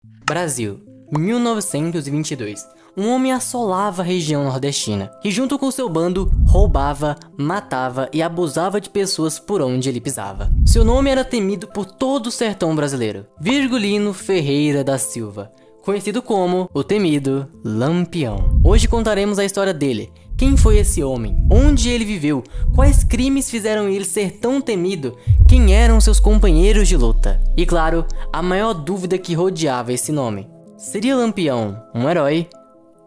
Brasil, 1922. Um homem assolava a região nordestina, que junto com seu bando roubava, matava e abusava de pessoas por onde ele pisava. Seu nome era temido por todo o sertão brasileiro. Virgulino Ferreira da Silva, conhecido como o temido Lampião. Hoje contaremos a história dele. Quem foi esse homem? Onde ele viveu? Quais crimes fizeram ele ser tão temido? Quem eram seus companheiros de luta? E claro, a maior dúvida que rodeava esse nome: seria Lampião um herói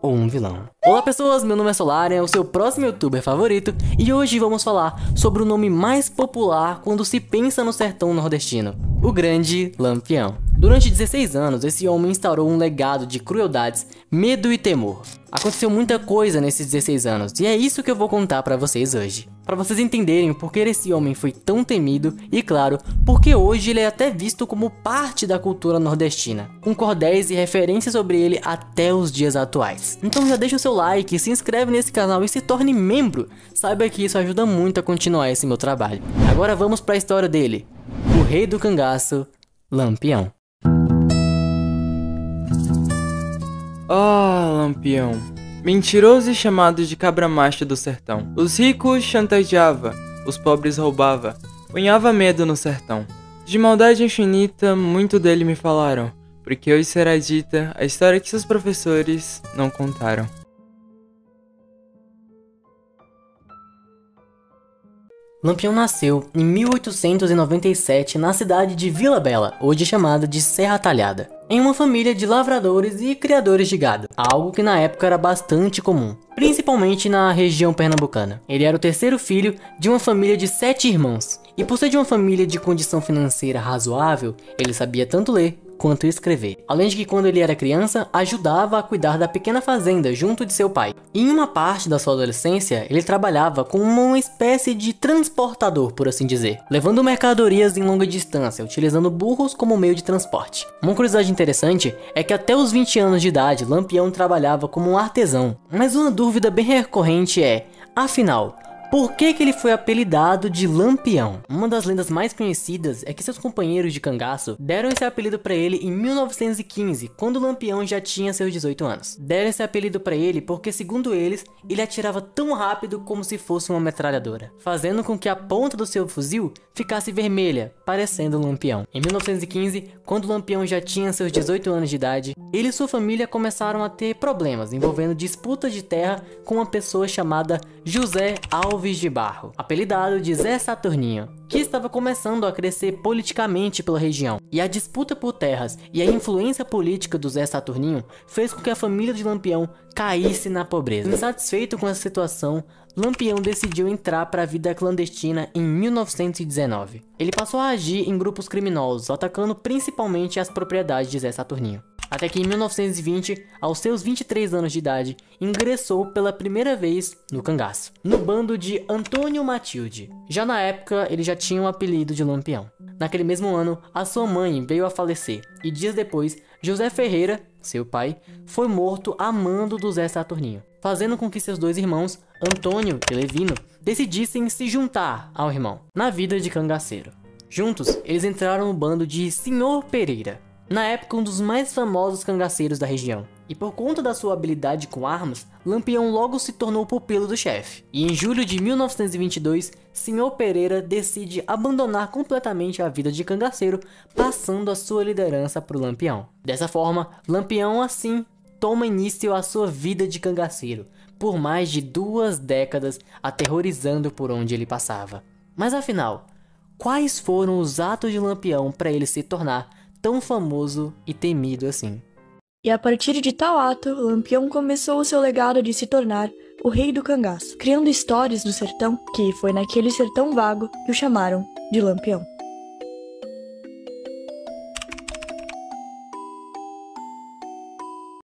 ou um vilão? Olá pessoas, meu nome é Solarian, é o seu próximo youtuber favorito, e hoje vamos falar sobre o nome mais popular quando se pensa no sertão nordestino: o grande Lampião. Durante 16 anos, esse homem instaurou um legado de crueldades, medo e temor. Aconteceu muita coisa nesses 16 anos, e é isso que eu vou contar pra vocês hoje. Pra vocês entenderem o porquê esse homem foi tão temido e, claro, porque hoje ele é até visto como parte da cultura nordestina, com cordéis e referências sobre ele até os dias atuais. Então já deixa o seu like, se inscreve nesse canal e se torne membro. Saiba que isso ajuda muito a continuar esse meu trabalho. Agora vamos pra história dele: o rei do cangaço, Lampião. Lampião, mentiroso e chamado de cabra macho do sertão. Os ricos chantageava, os pobres roubava, punhava medo no sertão. De maldade infinita, muito dele me falaram, porque hoje será dita a história que seus professores não contaram. Lampião nasceu em 1897 na cidade de Vila Bela, hoje chamada de Serra Talhada, em uma família de lavradores e criadores de gado, algo que na época era bastante comum, principalmente na região pernambucana. Ele era o terceiro filho de uma família de 7 irmãos, e por ser de uma família de condição financeira razoável, ele sabia tanto ler quanto escrever. Além de que quando ele era criança, ajudava a cuidar da pequena fazenda junto de seu pai. E em uma parte da sua adolescência, ele trabalhava como uma espécie de transportador, por assim dizer, levando mercadorias em longa distância, utilizando burros como meio de transporte. Uma curiosidade interessante é que até os 20 anos de idade, Lampião trabalhava como um artesão. Mas uma dúvida bem recorrente é, afinal, por que ele foi apelidado de Lampião? Uma das lendas mais conhecidas é que seus companheiros de cangaço deram esse apelido para ele em 1915, quando Lampião já tinha seus 18 anos. Deram esse apelido para ele porque, segundo eles, ele atirava tão rápido como se fosse uma metralhadora, fazendo com que a ponta do seu fuzil ficasse vermelha, parecendo um lampião. Em 1915, quando Lampião já tinha seus 18 anos de idade, ele e sua família começaram a ter problemas envolvendo disputas de terra com uma pessoa chamada José Alves de Barro, apelidado de Zé Saturninho, que estava começando a crescer politicamente pela região. E a disputa por terras e a influência política do Zé Saturninho fez com que a família de Lampião caísse na pobreza. Insatisfeito com essa situação, Lampião decidiu entrar para a vida clandestina em 1919. Ele passou a agir em grupos criminosos, atacando principalmente as propriedades de Zé Saturninho. Até que em 1920, aos seus 23 anos de idade, ingressou pela primeira vez no cangaço, no bando de Antônio Matilde. Já na época, ele já tinha o apelido de Lampião. Naquele mesmo ano, a sua mãe veio a falecer, e dias depois, José Ferreira, seu pai, foi morto a mando do Zé Saturninho, fazendo com que seus dois irmãos, Antônio e Levino, decidissem se juntar ao irmão, na vida de cangaceiro. Juntos, eles entraram no bando de Senhor Pereira, na época um dos mais famosos cangaceiros da região. E por conta da sua habilidade com armas, Lampião logo se tornou pupilo do chefe. E em julho de 1922, Senhor Pereira decide abandonar completamente a vida de cangaceiro, passando a sua liderança para o Lampião. Dessa forma, Lampião assim toma início à sua vida de cangaceiro, por mais de 2 décadas, aterrorizando por onde ele passava. Mas afinal, quais foram os atos de Lampião para ele se tornar tão famoso e temido assim? E a partir de tal ato, Lampião começou o seu legado de se tornar o rei do cangaço, criando histórias do sertão, que foi naquele sertão vago que o chamaram de Lampião.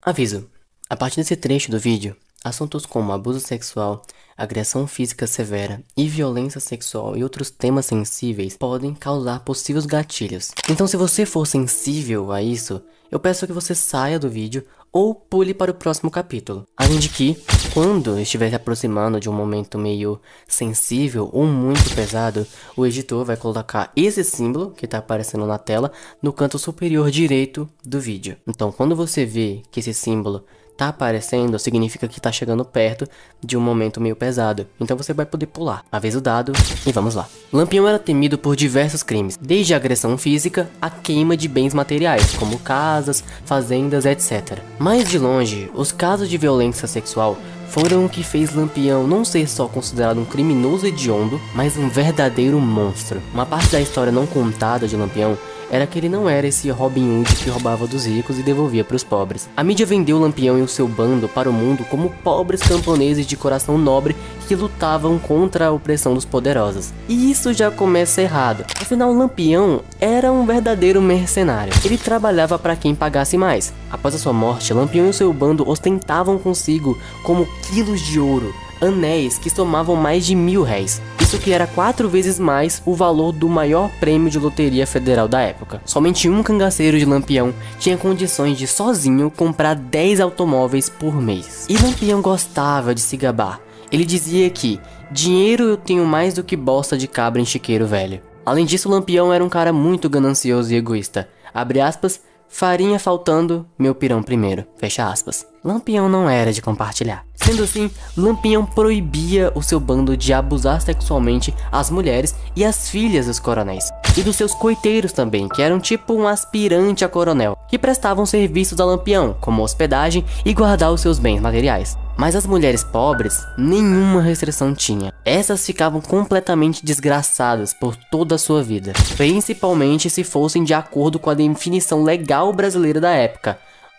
Aviso: a partir desse trecho do vídeo, assuntos como abuso sexual, agressão física severa e violência sexual e outros temas sensíveis podem causar possíveis gatilhos. Então, se você for sensível a isso, eu peço que você saia do vídeo ou pule para o próximo capítulo. Além de que, quando estiver se aproximando de um momento meio sensível ou muito pesado, o editor vai colocar esse símbolo que está aparecendo na tela no canto superior direito do vídeo. Então, quando você vê que esse símbolo tá aparecendo, significa que tá chegando perto de um momento meio pesado. Então você vai poder pular. Avisa o dado e vamos lá. Lampião era temido por diversos crimes, desde a agressão física à queima de bens materiais, como casas, fazendas, etc. Mas de longe, os casos de violência sexual foram o que fez Lampião não ser só considerado um criminoso hediondo, mas um verdadeiro monstro. Uma parte da história não contada de Lampião era que ele não era esse Robin Hood que roubava dos ricos e devolvia para os pobres. A mídia vendeu Lampião e o seu bando para o mundo como pobres camponeses de coração nobre que lutavam contra a opressão dos poderosos. E isso já começa errado. Afinal, Lampião era um verdadeiro mercenário. Ele trabalhava para quem pagasse mais. Após a sua morte, Lampião e o seu bando ostentavam consigo como quilos de ouro, anéis que somavam mais de R$1000. Isso que era 4 vezes mais o valor do maior prêmio de loteria federal da época. Somente um cangaceiro de Lampião tinha condições de sozinho comprar 10 automóveis por mês. E Lampião gostava de se gabar. Ele dizia que dinheiro eu tenho mais do que bosta de cabra em chiqueiro velho. Além disso, Lampião era um cara muito ganancioso e egoísta. Abre aspas, farinha faltando, meu pirão primeiro. Fecha aspas. Lampião não era de compartilhar. Sendo assim, Lampião proibia o seu bando de abusar sexualmente as mulheres e as filhas dos coronéis. E dos seus coiteiros também, que eram tipo um aspirante a coronel, que prestavam serviços a Lampião, como hospedagem e guardar os seus bens materiais. Mas as mulheres pobres, nenhuma restrição tinha. Essas ficavam completamente desgraçadas por toda a sua vida, principalmente se fossem de acordo com a definição legal brasileira da época.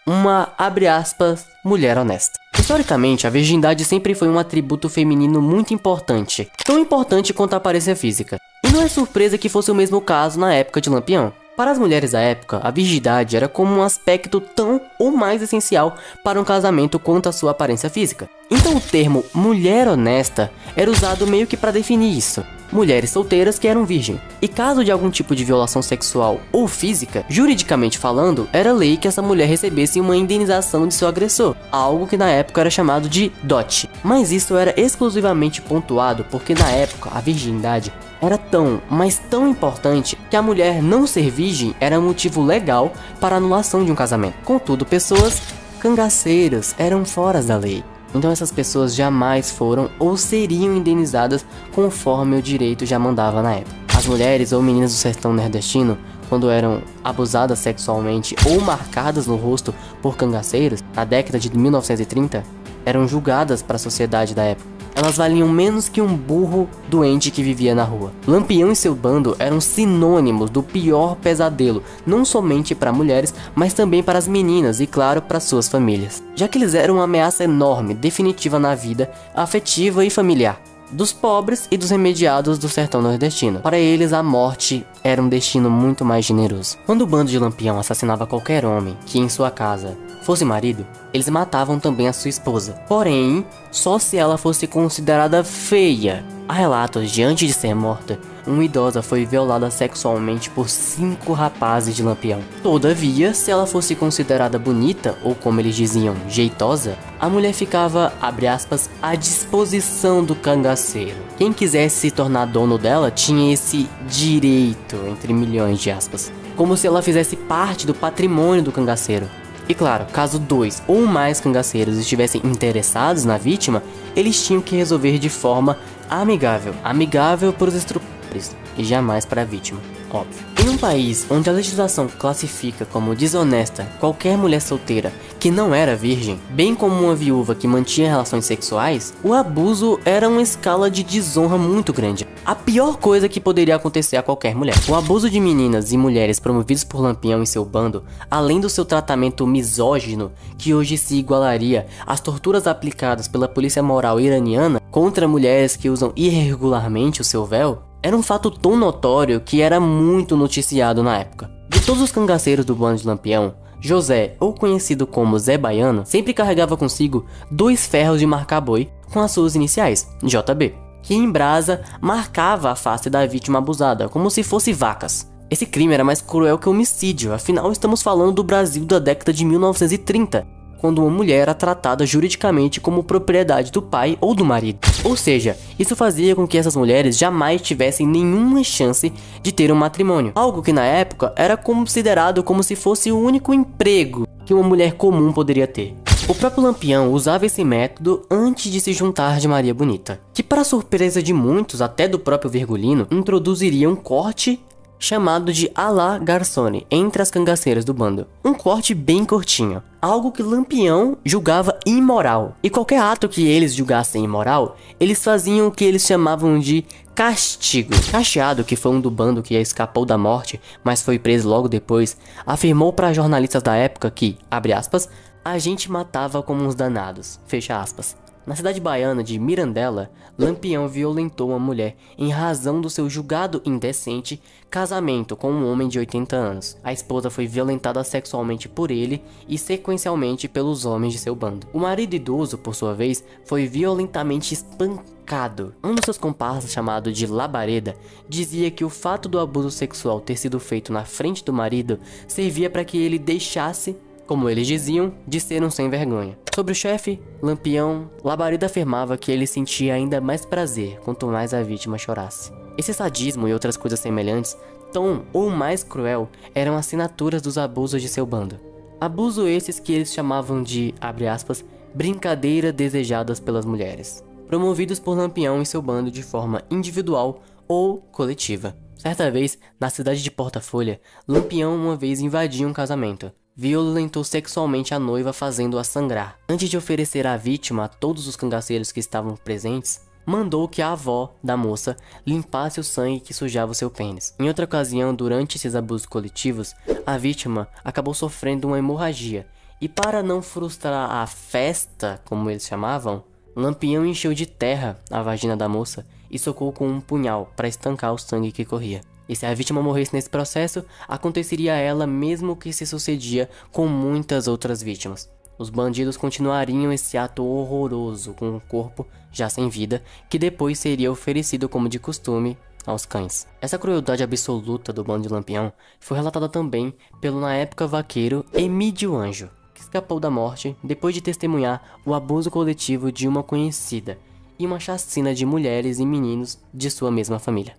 Uma, abre aspas, mulher honesta. Historicamente, a virgindade sempre foi um atributo feminino muito importante, tão importante quanto a aparência física. E não é surpresa que fosse o mesmo caso na época de Lampião. Para as mulheres da época, a virgindade era como um aspecto tão ou mais essencial para um casamento quanto a sua aparência física. Então o termo mulher honesta era usado meio que para definir isso. Mulheres solteiras que eram virgem. E caso de algum tipo de violação sexual ou física, juridicamente falando, era lei que essa mulher recebesse uma indenização de seu agressor, algo que na época era chamado de dote. Mas isso era exclusivamente pontuado porque na época a virgindade era tão, mas tão importante que a mulher não ser virgem era motivo legal para a anulação de um casamento. Contudo, pessoas cangaceiras eram fora da lei. Então essas pessoas jamais foram ou seriam indenizadas conforme o direito já mandava na época. As mulheres ou meninas do sertão nordestino, quando eram abusadas sexualmente ou marcadas no rosto por cangaceiros, na década de 1930, eram julgadas para a sociedade da época. Elas valiam menos que um burro doente que vivia na rua. Lampião e seu bando eram sinônimos do pior pesadelo, não somente para mulheres, mas também para as meninas e, claro, para suas famílias. Já que eles eram uma ameaça enorme, definitiva na vida, afetiva e familiar dos pobres e dos remediados do sertão nordestino. Para eles, a morte era um destino muito mais generoso. Quando o bando de Lampião assassinava qualquer homem que em sua casa fosse marido, eles matavam também a sua esposa. Porém, só se ela fosse considerada feia. Há relatos de antes de ser morta, uma idosa foi violada sexualmente por 5 rapazes de Lampião. Todavia, se ela fosse considerada bonita, ou como eles diziam, jeitosa, a mulher ficava, abre aspas, à disposição do cangaceiro. Quem quisesse se tornar dono dela tinha esse direito, entre milhões de aspas, como se ela fizesse parte do patrimônio do cangaceiro. E claro, caso 2 ou mais cangaceiros estivessem interessados na vítima, eles tinham que resolver de forma amigável. Amigável para os estupradores e jamais para a vítima, óbvio. Em um país onde a legislação classifica como desonesta qualquer mulher solteira que não era virgem, bem como uma viúva que mantinha relações sexuais, o abuso era uma escala de desonra muito grande. A pior coisa que poderia acontecer a qualquer mulher. O abuso de meninas e mulheres promovidos por Lampião e seu bando, além do seu tratamento misógino, que hoje se igualaria às torturas aplicadas pela polícia moral iraniana contra mulheres que usam irregularmente o seu véu, era um fato tão notório que era muito noticiado na época. De todos os cangaceiros do bando de Lampião, José, ou conhecido como Zé Baiano, sempre carregava consigo 2 ferros de marcar boi com as suas iniciais, JB, que em brasa marcava a face da vítima abusada, como se fosse vacas. Esse crime era mais cruel que homicídio, afinal estamos falando do Brasil da década de 1930. quando uma mulher era tratada juridicamente como propriedade do pai ou do marido. Ou seja, isso fazia com que essas mulheres jamais tivessem nenhuma chance de ter um matrimônio, algo que na época era considerado como se fosse o único emprego que uma mulher comum poderia ter. O próprio Lampião usava esse método antes de se juntar de Maria Bonita, que para surpresa de muitos, até do próprio Virgulino, introduziria um corte chamado de à la Garçone entre as cangaceiras do bando. Um corte bem curtinho, algo que Lampião julgava imoral. E qualquer ato que eles julgassem imoral, eles faziam o que eles chamavam de castigo. Cacheado, que foi um do bando que escapou da morte, mas foi preso logo depois, afirmou para jornalistas da época que, abre aspas, a gente matava como uns danados, fecha aspas. Na cidade baiana de Mirandela, Lampião violentou uma mulher em razão do seu julgado indecente casamento com um homem de 80 anos. A esposa foi violentada sexualmente por ele e sequencialmente pelos homens de seu bando. O marido idoso, por sua vez, foi violentamente espancado. Um dos seus comparsas, chamado de Labareda, dizia que o fato do abuso sexual ter sido feito na frente do marido servia para que ele deixasse, como eles diziam, de ser um sem vergonha. Sobre o chefe, Lampião, Labareda afirmava que ele sentia ainda mais prazer quanto mais a vítima chorasse. Esse sadismo e outras coisas semelhantes, tão ou mais cruel, eram assinaturas dos abusos de seu bando. Abuso esses que eles chamavam de, abre aspas, brincadeira desejadas pelas mulheres, promovidos por Lampião e seu bando de forma individual ou coletiva. Certa vez, na cidade de Porta Folha, Lampião uma vez invadiu um casamento. Violentou sexualmente a noiva, fazendo-a sangrar. Antes de oferecer a vítima a todos os cangaceiros que estavam presentes, mandou que a avó da moça limpasse o sangue que sujava o seu pênis. Em outra ocasião, durante esses abusos coletivos, a vítima acabou sofrendo uma hemorragia. E para não frustrar a festa, como eles chamavam, Lampião encheu de terra a vagina da moça e socou com um punhal para estancar o sangue que corria. E se a vítima morresse nesse processo, aconteceria a ela mesmo o que se sucedia com muitas outras vítimas. Os bandidos continuariam esse ato horroroso com o corpo já sem vida, que depois seria oferecido como de costume aos cães. Essa crueldade absoluta do bando de Lampião foi relatada também pelo na época vaqueiro Emídio Anjo, que escapou da morte depois de testemunhar o abuso coletivo de uma conhecida e uma chacina de mulheres e meninos de sua mesma família.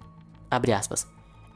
Abre aspas.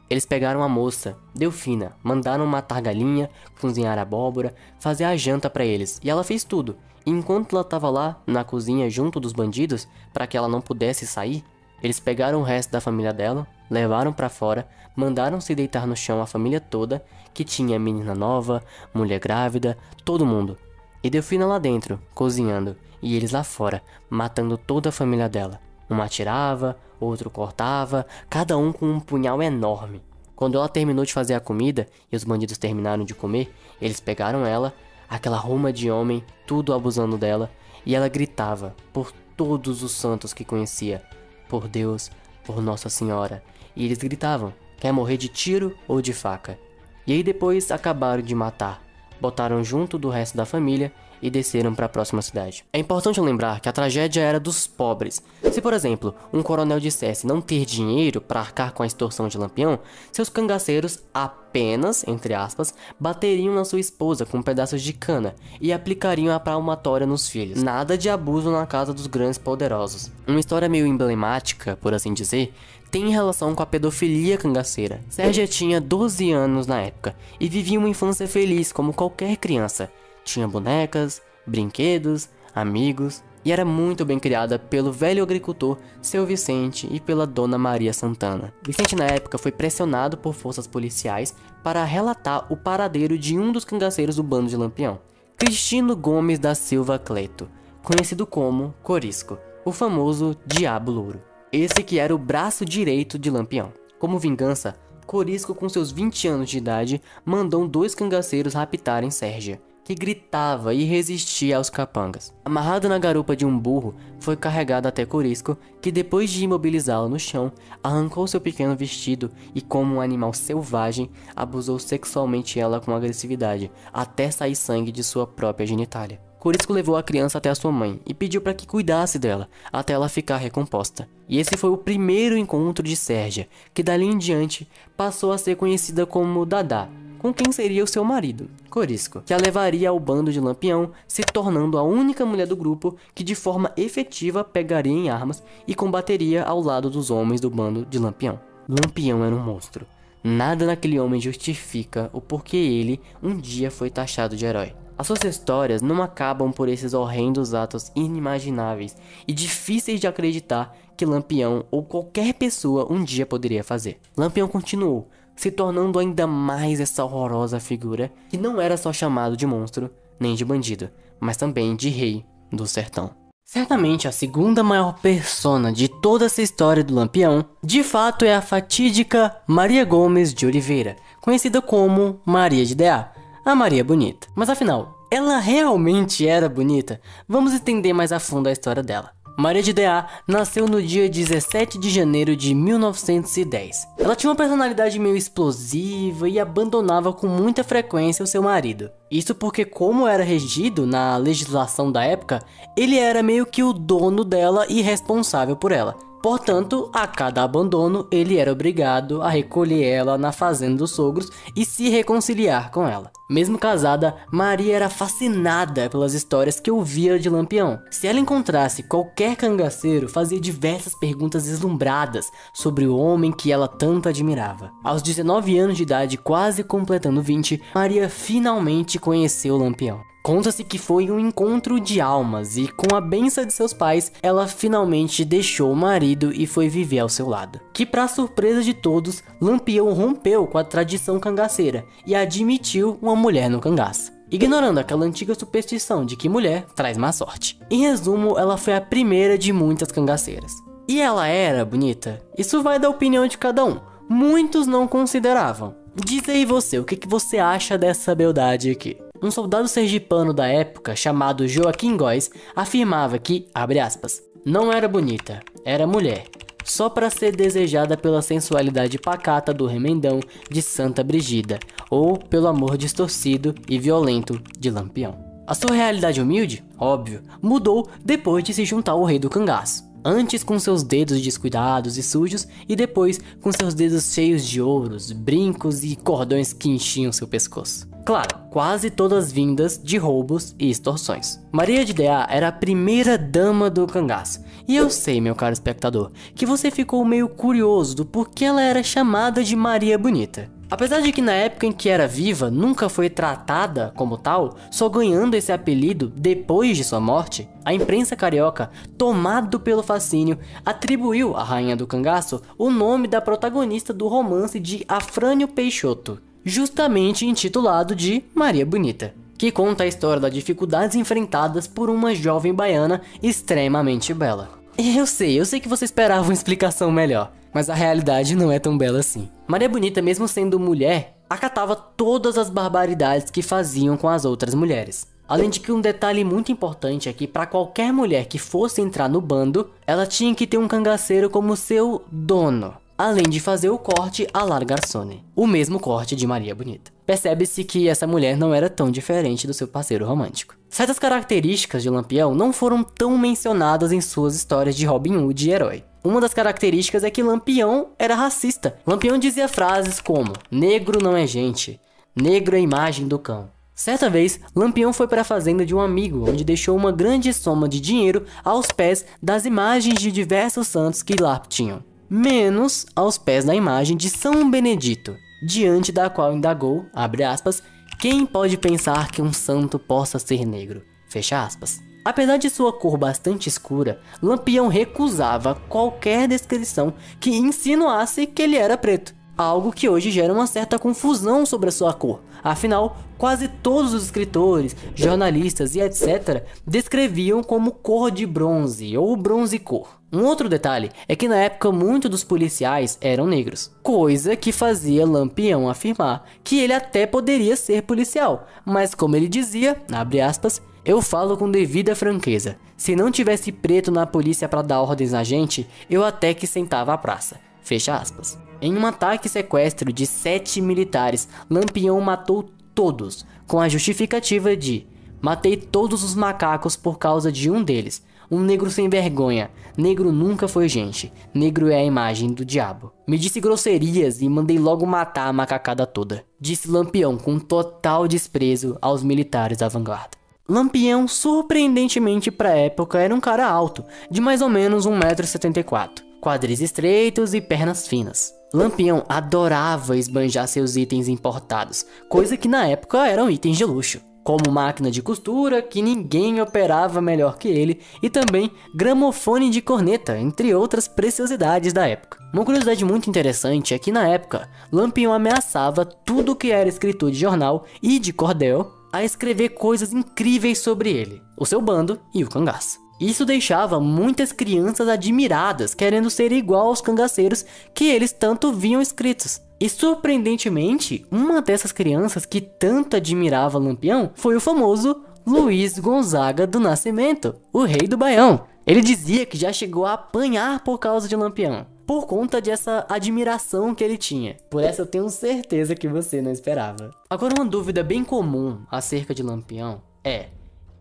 Eles pegaram a moça, Delfina, mandaram matar galinha, cozinhar abóbora, fazer a janta pra eles, e ela fez tudo. E enquanto ela tava lá, na cozinha, junto dos bandidos, para que ela não pudesse sair, eles pegaram o resto da família dela, levaram pra fora, mandaram se deitar no chão a família toda, que tinha menina nova, mulher grávida, todo mundo. E Delfina lá dentro, cozinhando, e eles lá fora, matando toda a família dela. Um atirava, outro cortava, cada um com um punhal enorme. Quando ela terminou de fazer a comida e os bandidos terminaram de comer, eles pegaram ela, aquela ruma de homem, tudo abusando dela, e ela gritava por todos os santos que conhecia, por Deus, por Nossa Senhora, e eles gritavam, quer morrer de tiro ou de faca? E aí depois acabaram de matar, botaram junto do resto da família e desceram para a próxima cidade. É importante lembrar que a tragédia era dos pobres. Se, por exemplo, um coronel dissesse não ter dinheiro para arcar com a extorsão de Lampião, seus cangaceiros apenas, entre aspas, bateriam na sua esposa com pedaços de cana e aplicariam a palmatória nos filhos. Nada de abuso na casa dos grandes poderosos. Uma história meio emblemática, por assim dizer, tem relação com a pedofilia cangaceira. Sérgia tinha 12 anos na época e vivia uma infância feliz como qualquer criança. Tinha bonecas, brinquedos, amigos e era muito bem criada pelo velho agricultor Seu Vicente e pela dona Maria Santana. Vicente na época foi pressionado por forças policiais para relatar o paradeiro de um dos cangaceiros do bando de Lampião, Cristino Gomes da Silva Cleto, conhecido como Corisco, o famoso Diabo Louro. Esse que era o braço direito de Lampião. Como vingança, Corisco, com seus 20 anos de idade, mandou 2 cangaceiros raptarem Sérgia, que gritava e resistia aos capangas. Amarrado na garupa de um burro, foi carregado até Corisco, que depois de imobilizá-lo no chão, arrancou seu pequeno vestido e, como um animal selvagem, abusou sexualmente ela com agressividade, até sair sangue de sua própria genitália. Corisco levou a criança até a sua mãe e pediu para que cuidasse dela, até ela ficar recomposta. E esse foi o primeiro encontro de Sérgia, que dali em diante passou a ser conhecida como Dadá, com quem seria o seu marido, Corisco, que a levaria ao bando de Lampião, se tornando a única mulher do grupo que de forma efetiva pegaria em armas e combateria ao lado dos homens do bando de Lampião. Lampião era um monstro. Nada naquele homem justifica o porquê ele um dia foi taxado de herói. As suas histórias não acabam por esses horrendos atos inimagináveis e difíceis de acreditar que Lampião ou qualquer pessoa um dia poderia fazer. Lampião continuou, se tornando ainda mais essa horrorosa figura que não era só chamado de monstro nem de bandido, mas também de rei do sertão. Certamente a segunda maior persona de toda essa história do Lampião, de fato é a fatídica Maria Gomes de Oliveira, conhecida como Maria de Deá, a Maria Bonita. Mas afinal, ela realmente era bonita? Vamos entender mais a fundo a história dela. Maria de Deá nasceu no dia 17 de janeiro de 1910. Ela tinha uma personalidade meio explosiva e abandonava com muita frequência o seu marido. Isso porque, como era regido na legislação da época, ele era meio que o dono dela e responsável por ela. Portanto, a cada abandono, ele era obrigado a recolher ela na fazenda dos sogros e se reconciliar com ela. Mesmo casada, Maria era fascinada pelas histórias que ouvia de Lampião. Se ela encontrasse qualquer cangaceiro, fazia diversas perguntas deslumbradas sobre o homem que ela tanto admirava. Aos 19 anos de idade, quase completando 20, Maria finalmente conheceu Lampião. Conta-se que foi um encontro de almas e, com a bênção de seus pais, ela finalmente deixou o marido e foi viver ao seu lado. Que, para surpresa de todos, Lampião rompeu com a tradição cangaceira e admitiu uma mulher no cangaço, ignorando aquela antiga superstição de que mulher traz má sorte. Em resumo, ela foi a primeira de muitas cangaceiras. E ela era bonita? Isso vai da opinião de cada um. Muitos não consideravam. Diz aí você, o que você acha dessa beldade aqui? Um soldado sergipano da época, chamado Joaquim Góes, afirmava que, abre aspas, não era bonita, era mulher, só para ser desejada pela sensualidade pacata do remendão de Santa Brígida, ou pelo amor distorcido e violento de Lampião. A sua realidade humilde, óbvio, mudou depois de se juntar ao rei do cangaço. Antes com seus dedos descuidados e sujos, e depois com seus dedos cheios de ouros, brincos e cordões que enchiam seu pescoço. Claro, quase todas vindas de roubos e extorsões. Maria de Deá era a primeira dama do cangaço. E eu sei, meu caro espectador, que você ficou meio curioso do porquê ela era chamada de Maria Bonita. Apesar de que na época em que era viva nunca foi tratada como tal, só ganhando esse apelido depois de sua morte, a imprensa carioca, tomado pelo fascínio, atribuiu à rainha do cangaço o nome da protagonista do romance de Afrânio Peixoto, justamente intitulado de Maria Bonita, que conta a história das dificuldades enfrentadas por uma jovem baiana extremamente bela. Eu sei que você esperava uma explicação melhor, mas a realidade não é tão bela assim. Maria Bonita, mesmo sendo mulher, acatava todas as barbaridades que faziam com as outras mulheres. Além de que um detalhe muito importante é que para qualquer mulher que fosse entrar no bando, ela tinha que ter um cangaceiro como seu dono, além de fazer o corte à la Garçone, o mesmo corte de Maria Bonita. Percebe-se que essa mulher não era tão diferente do seu parceiro romântico. Certas características de Lampião não foram tão mencionadas em suas histórias de Robin Hood e herói. Uma das características é que Lampião era racista. Lampião dizia frases como: negro não é gente, negro é imagem do cão. Certa vez, Lampião foi para a fazenda de um amigo, onde deixou uma grande soma de dinheiro aos pés das imagens de diversos santos que lá tinham, menos aos pés da imagem de São Benedito, diante da qual indagou, abre aspas, quem pode pensar que um santo possa ser negro, fecha aspas. Apesar de sua cor bastante escura, Lampião recusava qualquer descrição que insinuasse que ele era preto, algo que hoje gera uma certa confusão sobre a sua cor. Afinal, quase todos os escritores, jornalistas e etc. descreviam como cor de bronze ou bronze cor. Um outro detalhe é que na época muitos dos policiais eram negros, coisa que fazia Lampião afirmar que ele até poderia ser policial, mas como ele dizia, abre aspas, eu falo com devida franqueza, se não tivesse preto na polícia para dar ordens na gente, eu até que sentava a praça, fecha aspas. Em um ataque e sequestro de 7 militares, Lampião matou todos, com a justificativa de matei todos os macacos por causa de um deles, um negro sem vergonha. Negro nunca foi gente. Negro é a imagem do diabo. Me disse grosserias e mandei logo matar a macacada toda. Disse Lampião com total desprezo aos militares da vanguarda. Lampião, surpreendentemente para a época, era um cara alto, de mais ou menos 1,74 m, quadris estreitos e pernas finas. Lampião adorava esbanjar seus itens importados, coisa que na época eram itens de luxo, como máquina de costura que ninguém operava melhor que ele e também gramofone de corneta, entre outras preciosidades da época. Uma curiosidade muito interessante é que na época, Lampião ameaçava tudo que era escritor de jornal e de cordel a escrever coisas incríveis sobre ele, o seu bando e o cangaço. Isso deixava muitas crianças admiradas, querendo ser igual aos cangaceiros que eles tanto viam escritos. E surpreendentemente, uma dessas crianças que tanto admirava Lampião foi o famoso Luiz Gonzaga do Nascimento, o rei do Baião. Ele dizia que já chegou a apanhar por causa de Lampião, por conta dessa admiração que ele tinha. Por essa eu tenho certeza que você não esperava. Agora, uma dúvida bem comum acerca de Lampião é: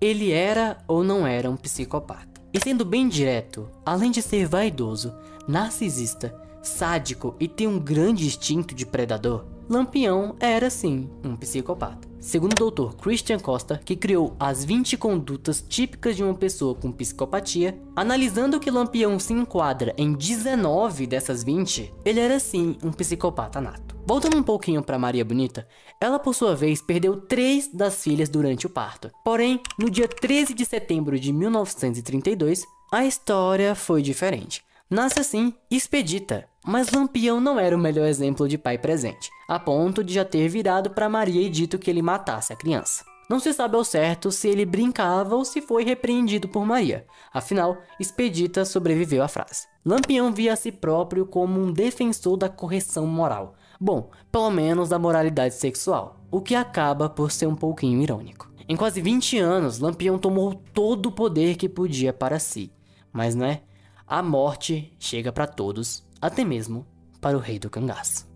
ele era ou não era um psicopata? E sendo bem direto, além de ser vaidoso, narcisista, sádico e ter um grande instinto de predador, Lampião era sim um psicopata. Segundo o Dr. Christian Costa, que criou as 20 condutas típicas de uma pessoa com psicopatia, analisando que Lampião se enquadra em 19 dessas 20, ele era sim um psicopata nato. Voltando um pouquinho para Maria Bonita, ela por sua vez perdeu 3 das filhas durante o parto. Porém, no dia 13 de setembro de 1932, a história foi diferente. Nasce assim Expedita, mas Lampião não era o melhor exemplo de pai presente, a ponto de já ter virado para Maria e dito que ele matasse a criança. Não se sabe ao certo se ele brincava ou se foi repreendido por Maria, afinal, Expedita sobreviveu à frase. Lampião via a si próprio como um defensor da correção moral, bom, pelo menos da moralidade sexual, o que acaba por ser um pouquinho irônico. Em quase 20 anos, Lampião tomou todo o poder que podia para si, mas né? A morte chega para todos, até mesmo para o rei do cangaço.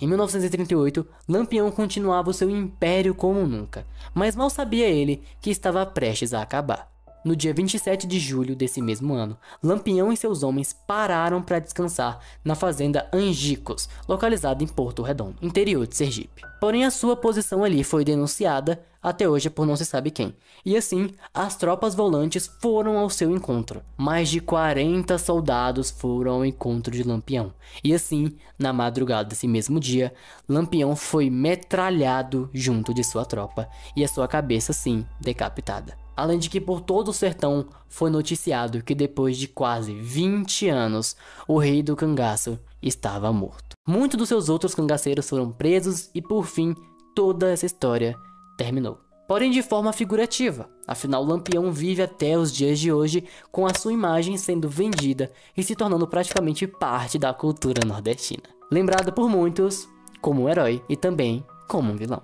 Em 1938, Lampião continuava o seu império como nunca, mas mal sabia ele que estava prestes a acabar. No dia 27 de julho desse mesmo ano, Lampião e seus homens pararam para descansar na fazenda Angicos, localizada em Porto Redondo, interior de Sergipe. Porém, a sua posição ali foi denunciada, até hoje por não se sabe quem, e assim, as tropas volantes foram ao seu encontro. Mais de 40 soldados foram ao encontro de Lampião, e assim, na madrugada desse mesmo dia, Lampião foi metralhado junto de sua tropa, e a sua cabeça sim, decapitada. Além de que por todo o sertão foi noticiado que depois de quase 20 anos, o rei do cangaço estava morto. Muitos dos seus outros cangaceiros foram presos e por fim, toda essa história terminou. Porém de forma figurativa, afinal Lampião vive até os dias de hoje com a sua imagem sendo vendida e se tornando praticamente parte da cultura nordestina. Lembrado por muitos como um herói e também como um vilão.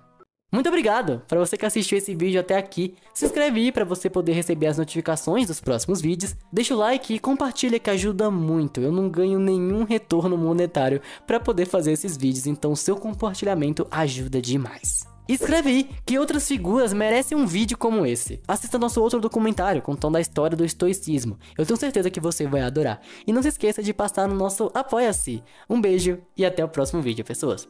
Muito obrigado para você que assistiu esse vídeo até aqui. Se inscreve aí para você poder receber as notificações dos próximos vídeos. Deixa o like e compartilha que ajuda muito. Eu não ganho nenhum retorno monetário para poder fazer esses vídeos, então o seu compartilhamento ajuda demais. Escreve aí que outras figuras merecem um vídeo como esse. Assista nosso outro documentário contando a história do estoicismo. Eu tenho certeza que você vai adorar. E não se esqueça de passar no nosso Apoia-se. Um beijo e até o próximo vídeo, pessoas.